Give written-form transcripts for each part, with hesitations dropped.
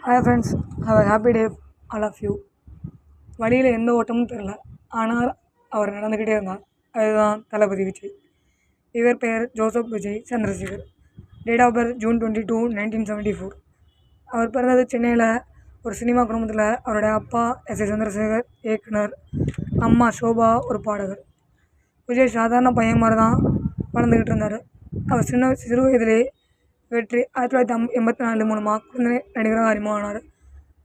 Hi friends, have a happy day all of you. வழியில் எந்த ஓட்டமும் தெரில, ஆனால் அவர் நடந்துக்கிட்டே இருந்தார். அதுதான் தளபதி விஜய். இவர் பெயர் Joseph Vijay Chandrasekhar. Date of birth June 22, 1974. அவர் பிறந்தது சென்னையில் ஒரு சினிமா குடும்பத்தில். அவருடைய அப்பா எஸ். சந்திரசேகர் இயக்குனர், அம்மா ஷோபா ஒரு பாடகர். விஜய் சாதாரண பையன் மாதிரி தான் வளர்ந்துக்கிட்டு இருந்தார். அவர் சிறு வயதிலே வெற்றி 1984 மூலமாக குழந்தை நடிகராக அறிமுகமானார்.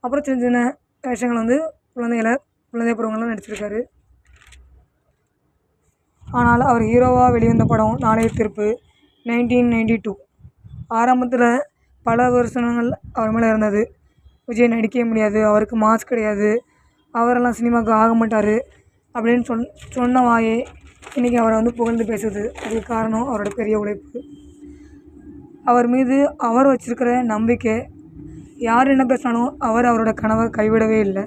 அப்புறம் சின்ன சின்ன வேஷங்கள் குழந்தை பருவங்கள்லாம் நடிச்சிருக்காரு. ஆனால் அவர் ஹீரோவாக வெளிவந்த படம் நாளைய தீர்ப்பு 1992. ஆரம்பத்தில் பல விமர்சனங்கள் அவர் மேலே இருந்தது. விஜய் நடிக்கவே முடியாது, அவருக்கு மாஸ் கிடையாது, அவரெல்லாம் சினிமாவுக்கு ஆக மாட்டார் அப்படின்னு சொன்ன வாயே இன்றைக்கி அவரை புகழ்ந்து பேசுது. அதுக்கு காரணம் அவரோட பெரிய உழைப்பு, அவர் மீது அவர் வச்சிருக்கிற நம்பிக்கை. யார் என்ன பேசினாலும் அவரோட கனவை கைவிடவே இல்லை.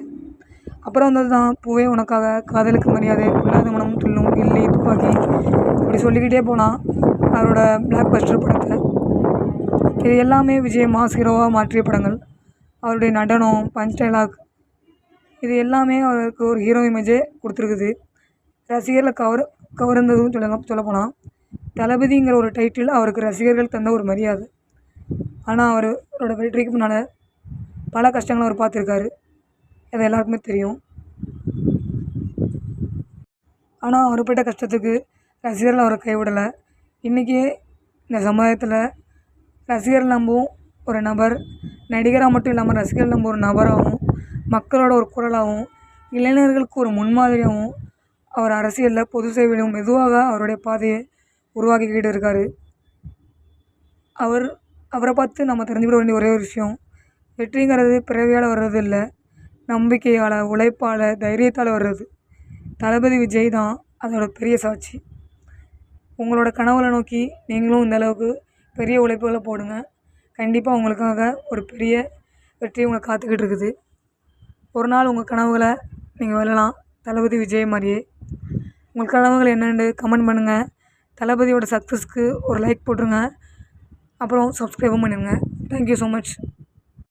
அப்புறம் வந்தது தான் பூவே உனக்காக, காதலுக்கு மரியாதை, பொல்லாத மனம் துள்ளும், கில்லி, துப்பாக்கி, இப்படி சொல்லிக்கிட்டே போனால் அவரோட பிளாக் பஸ்டர் படத்தை. இது எல்லாமே விஜய் மாஸ் ஹீரோவாக மாற்றிய படங்கள். அவருடைய நடனம், பஞ்ச் டைலாக், இது எல்லாமே அவருக்கு ஒரு ஹீரோ இமேஜே கொடுத்துருக்குது. ரசிகர்களை கவர்ந்ததும் சொல்லப்போனால் தளபதிங்கிற ஒரு டைட்டில் அவருக்கு ரசிகர்கள் தந்த ஒரு மரியாதை. ஆனால் அவரோட வெற்றிக்கு முன்னால் பல கஷ்டங்களும் அவர் பார்த்துருக்காரு, அது எல்லாருக்குமே தெரியும். ஆனால் அவர் பட்ட கஷ்டத்துக்கு ரசிகர்கள் அவரை கைவிடலை. இன்றைக்கி இந்த சமுதாயத்தில் ரசிகர்கள் நம்பும் ஒரு நபர், நடிகராக மட்டும் இல்லாமல் ரசிகர்கள் நம்ப ஒரு நபராகவும், மக்களோட ஒரு குரலாகவும், இளைஞர்களுக்கு ஒரு முன்மாதிரியாகவும், அவர் அரசியலில் பொது சேவையிலும் மெதுவாக அவருடைய பாதையை உருவாக்கிக்கிட்டு இருக்கார். அவரை பார்த்து நம்ம தெரிஞ்சுக்கிட வேண்டிய ஒரே ஒரு விஷயம், வெற்றிங்கிறது பிறவியால் வர்றது இல்லை, நம்பிக்கையால், உழைப்பால், தைரியத்தால் வர்றது. தளபதி விஜய் தான் அதோட பெரிய சாட்சி. உங்களோட கனவுகளை நோக்கி நீங்களும் இந்த அளவுக்கு பெரிய உழைப்புகளை போடுங்க. கண்டிப்பாக உங்களுக்காக ஒரு பெரிய வெற்றி உங்களை காத்துக்கிட்டு இருக்குது. ஒரு நாள் உங்கள் கனவுகளை நீங்கள் வெல்லலாம், தளபதி விஜய் மாதிரியே. உங்கள் கனவுகள் என்னென்னு கமெண்ட் பண்ணுங்கள். தளபதியோட சக்ஸஸ்க்கு ஒரு லைக் போட்டுருங்க. அப்புறம் சப்ஸ்கிரைபும் பண்ணிடுங்க. Thank you so much.